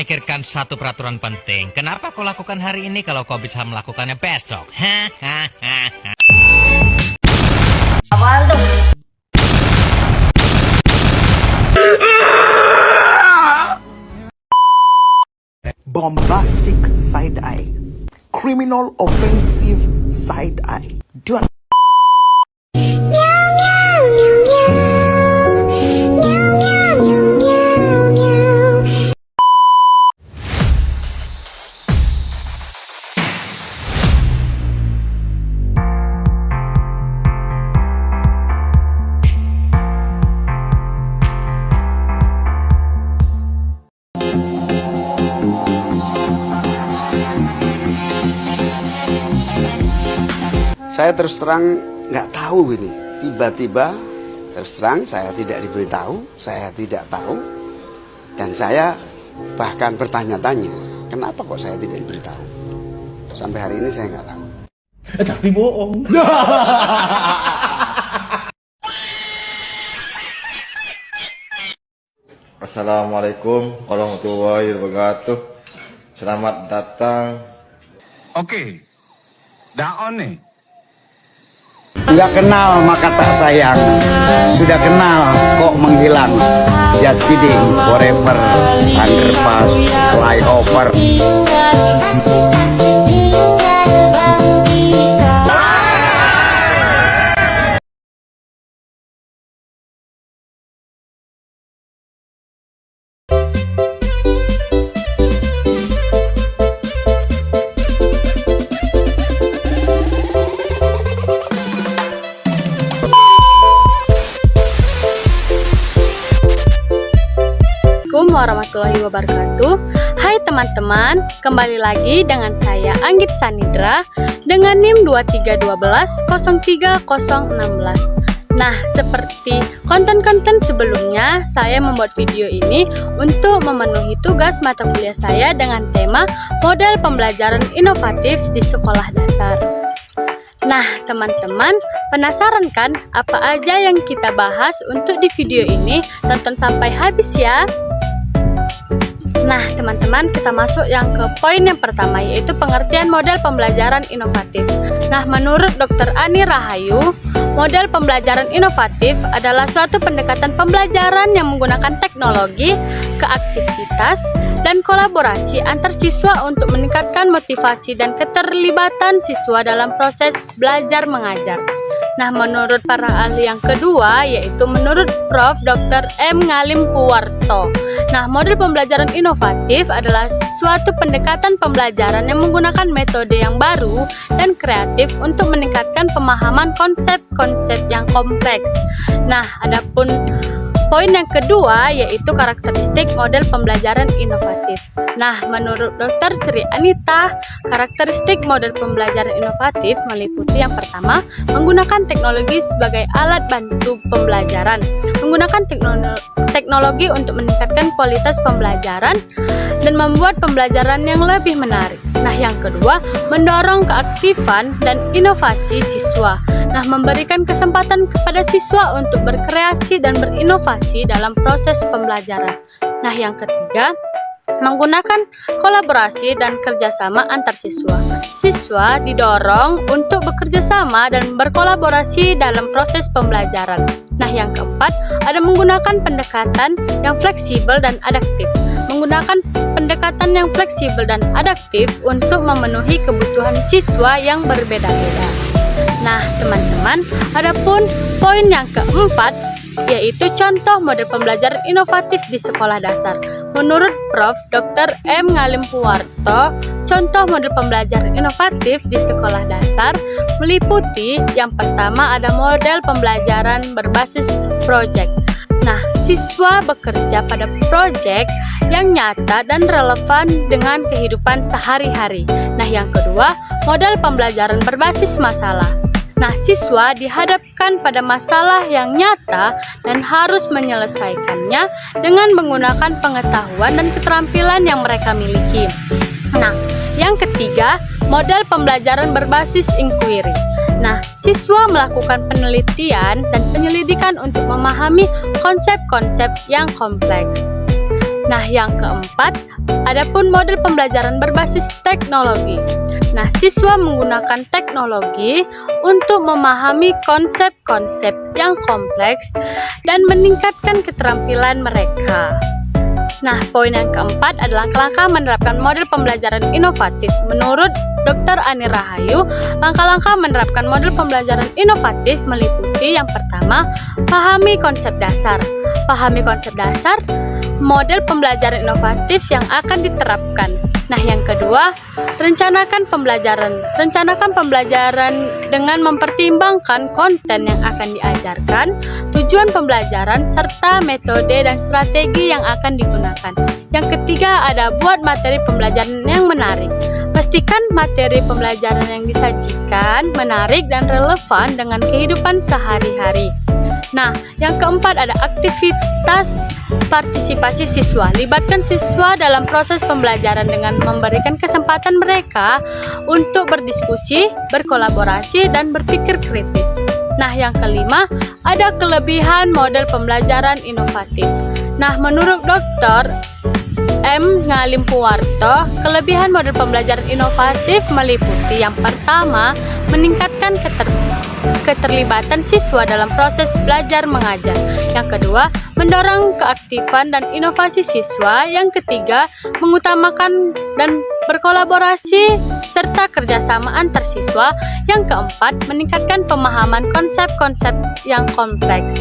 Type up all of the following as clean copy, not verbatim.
memikirkan satu peraturan penting. Kenapa kau lakukan hari ini kalau kau bisa melakukannya besok? Apaan tuh? Bombastic side eye, criminal offensive side eye. Do Saya terus terang nggak tahu ini. Tiba-tiba terus terang saya tidak diberitahu, saya tidak tahu, dan saya bahkan bertanya-tanya, kenapa kok saya tidak diberitahu? Sampai hari ini saya nggak tahu. Tapi bohong. Assalamualaikum warahmatullahi wabarakatuh. Selamat datang. Oke, daon nih. Nggak kenal maka tak sayang, sudah kenal kok menghilang. Just kidding, forever, underpass, flyover. Assalamualaikum warahmatullahi wabarakatuh. Hai teman-teman, kembali lagi dengan saya Anggit Sanidra dengan NIM 2312030016. Nah, seperti konten-konten sebelumnya, saya membuat video ini untuk memenuhi tugas mata kuliah saya dengan tema model pembelajaran inovatif di sekolah dasar. Nah, teman-teman, penasaran kan apa aja yang kita bahas untuk di video ini? Tonton sampai habis ya. Nah, teman-teman, kita masuk yang ke poin yang pertama, yaitu pengertian model pembelajaran inovatif. Nah, menurut Dr. Ani Rahayu, model pembelajaran inovatif adalah suatu pendekatan pembelajaran yang menggunakan teknologi, keaktivitas, dan kolaborasi antar siswa untuk meningkatkan motivasi dan keterlibatan siswa dalam proses belajar mengajar. Nah, menurut para ahli yang kedua, yaitu menurut Prof. Dr. M. Ngalim Puwarto. Nah, model pembelajaran inovatif adalah suatu pendekatan pembelajaran yang menggunakan metode yang baru dan kreatif untuk meningkatkan pemahaman konsep-konsep yang kompleks. Nah, adapun poin yang kedua yaitu karakteristik model pembelajaran inovatif. Nah, menurut Dr. Sri Anita, karakteristik model pembelajaran inovatif meliputi yang pertama, menggunakan teknologi sebagai alat bantu pembelajaran, menggunakan teknologi untuk meningkatkan kualitas pembelajaran dan membuat pembelajaran yang lebih menarik. Nah, yang kedua, mendorong keaktifan dan inovasi siswa. Nah, memberikan kesempatan kepada siswa untuk berkreasi dan berinovasi dalam proses pembelajaran. Nah, yang ketiga, menggunakan kolaborasi dan kerjasama antar siswa. Siswa didorong untuk bekerja sama dan berkolaborasi dalam proses pembelajaran. Nah, yang keempat, ada menggunakan pendekatan yang fleksibel dan adaptif. Menggunakan pendekatan yang fleksibel dan adaptif untuk memenuhi kebutuhan siswa yang berbeda-beda. Nah, teman-teman, adapun poin yang keempat yaitu contoh model pembelajaran inovatif di sekolah dasar. Menurut Prof. Dr. M. Ngalim Puwarto, contoh model pembelajaran inovatif di sekolah dasar meliputi yang pertama ada model pembelajaran berbasis proyek. Nah, siswa bekerja pada proyek yang nyata dan relevan dengan kehidupan sehari-hari. Nah, yang kedua, model pembelajaran berbasis masalah. Nah, siswa dihadapkan pada masalah yang nyata dan harus menyelesaikannya dengan menggunakan pengetahuan dan keterampilan yang mereka miliki. Nah, yang ketiga, model pembelajaran berbasis inquiry. Nah, siswa melakukan penelitian dan penyelidikan untuk memahami konsep-konsep yang kompleks. Nah, yang keempat, adapun model pembelajaran berbasis teknologi. Nah, siswa menggunakan teknologi untuk memahami konsep-konsep yang kompleks dan meningkatkan keterampilan mereka. Nah, poin yang keempat adalah langkah-langkah menerapkan model pembelajaran inovatif. Menurut Dr. Ani Rahayu, langkah-langkah menerapkan model pembelajaran inovatif meliputi yang pertama, pahami konsep dasar. Pahami konsep dasar model pembelajaran inovatif yang akan diterapkan. Nah, yang kedua, rencanakan pembelajaran. Rencanakan pembelajaran dengan mempertimbangkan konten yang akan diajarkan, tujuan pembelajaran, serta metode dan strategi yang akan digunakan. Yang ketiga, ada buat materi pembelajaran yang menarik. Pastikan materi pembelajaran yang disajikan menarik dan relevan dengan kehidupan sehari-hari. Nah, yang keempat ada aktivitas partisipasi siswa. Libatkan siswa dalam proses pembelajaran dengan memberikan kesempatan mereka untuk berdiskusi, berkolaborasi, dan berpikir kritis. Nah, yang kelima, ada kelebihan model pembelajaran inovatif. Nah, menurut Dr. M. Ngalimpuwarto, kelebihan model pembelajaran inovatif meliputi yang pertama, meningkatkan keterlibatan siswa dalam proses belajar mengajar. Yang kedua, mendorong keaktifan dan inovasi siswa. Yang ketiga, mengutamakan dan berkolaborasi serta kerjasama antar siswa. Yang keempat, meningkatkan pemahaman konsep-konsep yang kompleks.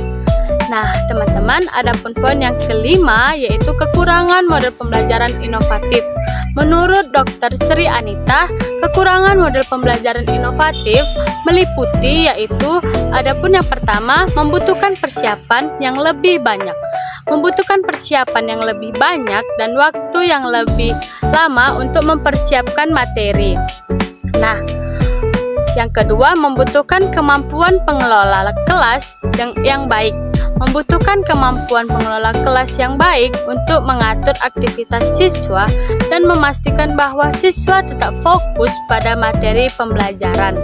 Nah, teman-teman, ada poin yang kelima, yaitu kekurangan model pembelajaran inovatif. Menurut Dr. Sri Anita, kekurangan model pembelajaran inovatif meliputi yaitu adapun yang pertama, membutuhkan persiapan yang lebih banyak. Membutuhkan persiapan yang lebih banyak dan waktu yang lebih lama untuk mempersiapkan materi. Nah, yang kedua, membutuhkan kemampuan pengelola kelas yang baik. Membutuhkan kemampuan pengelola kelas yang baik untuk mengatur aktivitas siswa dan memastikan bahwa siswa tetap fokus pada materi pembelajaran.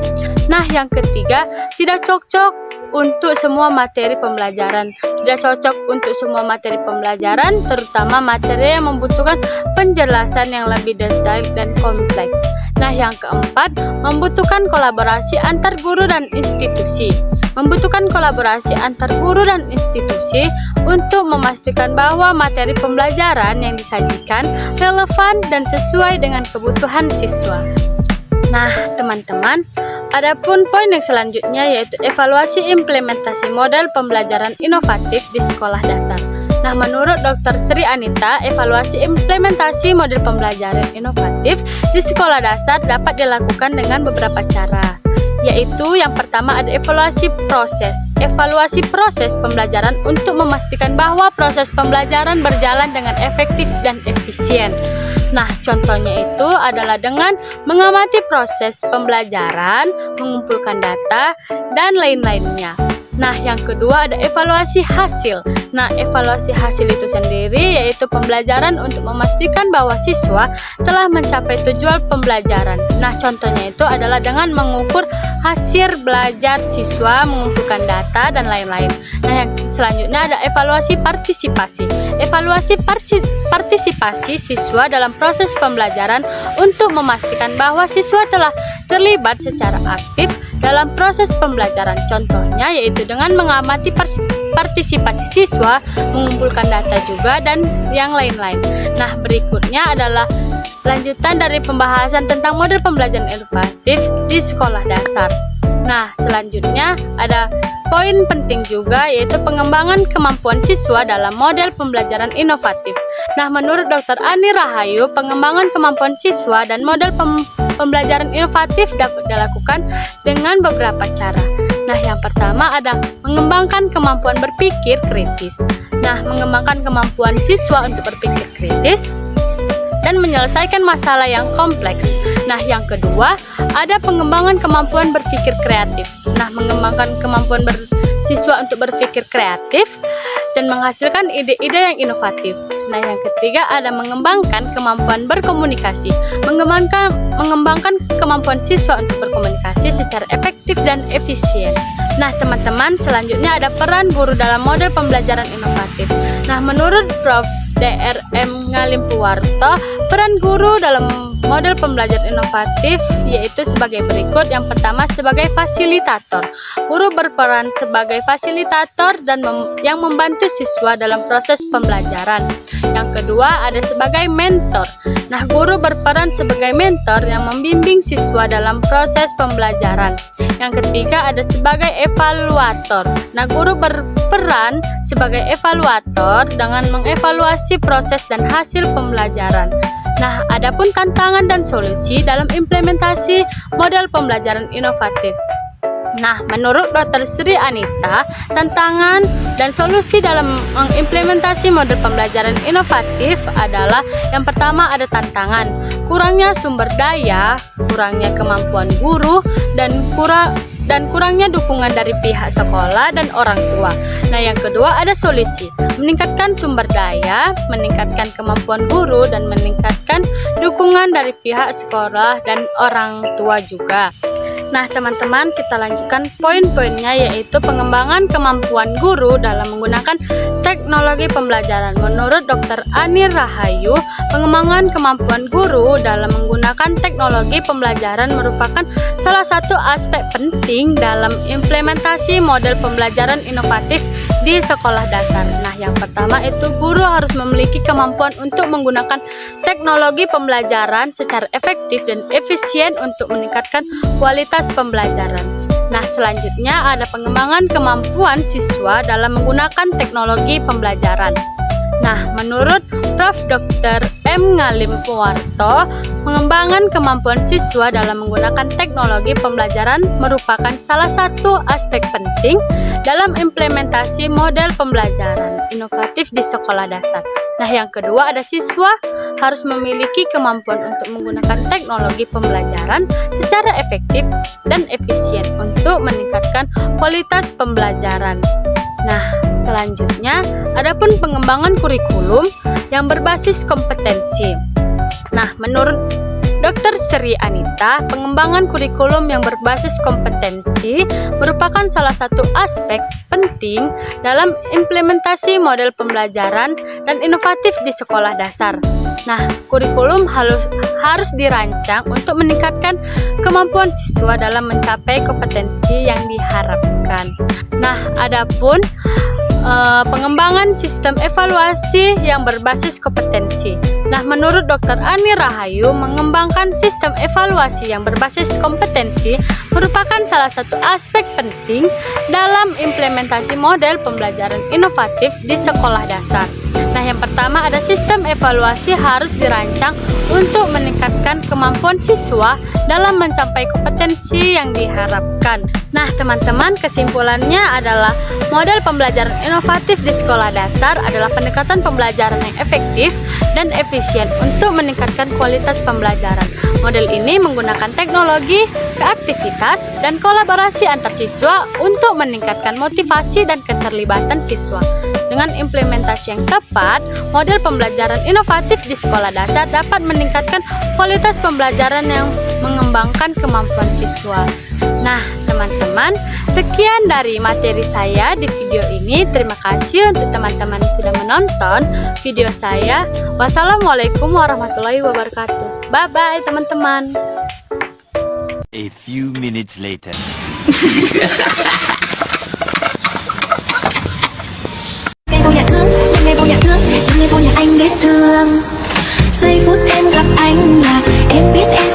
Nah, yang ketiga, tidak cocok untuk semua materi pembelajaran. Tidak cocok untuk semua materi pembelajaran, terutama materi yang membutuhkan penjelasan yang lebih detail dan kompleks. Nah, yang keempat, membutuhkan kolaborasi antar guru dan institusi. Membutuhkan kolaborasi antar guru dan institusi untuk memastikan bahwa materi pembelajaran yang disajikan relevan dan sesuai dengan kebutuhan siswa. Nah, teman-teman, adapun poin yang selanjutnya yaitu evaluasi implementasi model pembelajaran inovatif di sekolah dasar. Nah, menurut Dr. Sri Anita, evaluasi implementasi model pembelajaran inovatif di sekolah dasar dapat dilakukan dengan beberapa cara, yaitu yang pertama ada evaluasi proses. Evaluasi proses pembelajaran untuk memastikan bahwa proses pembelajaran berjalan dengan efektif dan efisien. Nah, contohnya itu adalah dengan mengamati proses pembelajaran, mengumpulkan data, dan lain-lainnya. Nah, yang kedua ada evaluasi hasil. Nah, evaluasi hasil itu sendiri yaitu pembelajaran untuk memastikan bahwa siswa telah mencapai tujuan pembelajaran. Nah, contohnya itu adalah dengan mengukur hasil belajar siswa, mengumpulkan data, dan lain-lain. Nah, yang selanjutnya ada evaluasi partisipasi. Evaluasi partisipasi siswa dalam proses pembelajaran untuk memastikan bahwa siswa telah terlibat secara aktif dalam proses pembelajaran. Contohnya yaitu dengan mengamati partisipasi siswa, mengumpulkan data juga, dan yang lain-lain. Nah, berikutnya adalah lanjutan dari pembahasan tentang model pembelajaran inovatif di sekolah dasar. Nah, selanjutnya ada poin penting juga yaitu pengembangan kemampuan siswa dalam model pembelajaran inovatif. Nah, menurut Dr. Ani Rahayu, pengembangan kemampuan siswa dan model pembelajaran inovatif dapat dilakukan dengan beberapa cara. Nah, yang pertama ada mengembangkan kemampuan berpikir kritis. Nah, mengembangkan kemampuan siswa untuk berpikir kritis dan menyelesaikan masalah yang kompleks. Nah, yang kedua ada pengembangan kemampuan berpikir kreatif. Nah, mengembangkan kemampuan siswa untuk berpikir kreatif dan menghasilkan ide-ide yang inovatif. Nah, yang ketiga ada mengembangkan kemampuan berkomunikasi. Mengembangkan kemampuan siswa untuk berkomunikasi secara efektif dan efisien. Nah, teman-teman, selanjutnya ada peran guru dalam model pembelajaran inovatif. Nah, menurut Prof. Dr. M. Ngalimpuwarto. Peran guru dalam model pembelajaran inovatif yaitu sebagai berikut. Yang pertama sebagai fasilitator. Guru berperan sebagai fasilitator dan yang membantu siswa dalam proses pembelajaran. Yang kedua ada sebagai mentor. Nah, guru berperan sebagai mentor yang membimbing siswa dalam proses pembelajaran. Yang ketiga ada sebagai evaluator. Nah, guru berperan sebagai evaluator dengan mengevaluasi proses dan hasil pembelajaran. Nah, adapun tantangan dan solusi dalam implementasi model pembelajaran inovatif. Nah, menurut Dr. Sri Anita, tantangan dan solusi dalam mengimplementasi model pembelajaran inovatif adalah yang pertama ada tantangan, kurangnya sumber daya, kurangnya kemampuan guru, dan kurangnya dukungan dari pihak sekolah dan orang tua. Nah, yang kedua ada solusi, meningkatkan sumber daya, meningkatkan kemampuan guru, dan meningkatkan dukungan dari pihak sekolah dan orang tua juga. Nah, teman-teman, kita lanjutkan poin-poinnya, yaitu pengembangan kemampuan guru dalam menggunakan teknologi pembelajaran. Menurut Dr. Ani Rahayu, pengembangan kemampuan guru dalam menggunakan teknologi pembelajaran merupakan salah satu aspek penting dalam implementasi model pembelajaran inovatif di sekolah dasar. Nah, yang pertama itu guru harus memiliki kemampuan untuk menggunakan teknologi pembelajaran secara efektif dan efisien untuk meningkatkan kualitas pembelajaran. Nah, selanjutnya ada pengembangan kemampuan siswa dalam menggunakan teknologi pembelajaran. Nah, menurut Prof. Dr. M. Ngalimpuwarto, pengembangan kemampuan siswa dalam menggunakan teknologi pembelajaran merupakan salah satu aspek penting dalam implementasi model pembelajaran inovatif di sekolah dasar. Nah, yang kedua ada siswa harus memiliki kemampuan untuk menggunakan teknologi pembelajaran secara efektif dan efisien untuk meningkatkan kualitas pembelajaran. Nah, selanjutnya adapun pengembangan kurikulum yang berbasis kompetensi. Nah, menurut Dr. Sri Anita, pengembangan kurikulum yang berbasis kompetensi merupakan salah satu aspek penting dalam implementasi model pembelajaran dan inovatif di sekolah dasar. Nah, kurikulum harus dirancang untuk meningkatkan kemampuan siswa dalam mencapai kompetensi yang diharapkan. Nah, adapun pengembangan sistem evaluasi yang berbasis kompetensi. Nah, menurut Dr. Ani Rahayu, mengembangkan sistem evaluasi yang berbasis kompetensi merupakan salah satu aspek penting dalam implementasi model pembelajaran inovatif di sekolah dasar. Nah, yang pertama ada sistem evaluasi harus dirancang untuk meningkatkan kemampuan siswa dalam mencapai kompetensi yang diharapkan. Nah, teman-teman, kesimpulannya adalah model pembelajaran inovatif di sekolah dasar adalah pendekatan pembelajaran yang efektif dan efisien untuk meningkatkan kualitas pembelajaran. Model ini menggunakan teknologi, kreativitas, dan kolaborasi antar siswa untuk meningkatkan motivasi dan keterlibatan siswa. Dengan implementasi yang tepat, model pembelajaran inovatif di sekolah dasar dapat meningkatkan kualitas pembelajaran yang mengembangkan kemampuan siswa. Nah, teman-teman, sekian dari materi saya di video ini. Terima kasih untuk teman-teman yang sudah menonton video saya. Wassalamualaikum warahmatullahi wabarakatuh. Bye-bye, teman-teman. A few minutes later. Giây phút em gặp anh là em biết em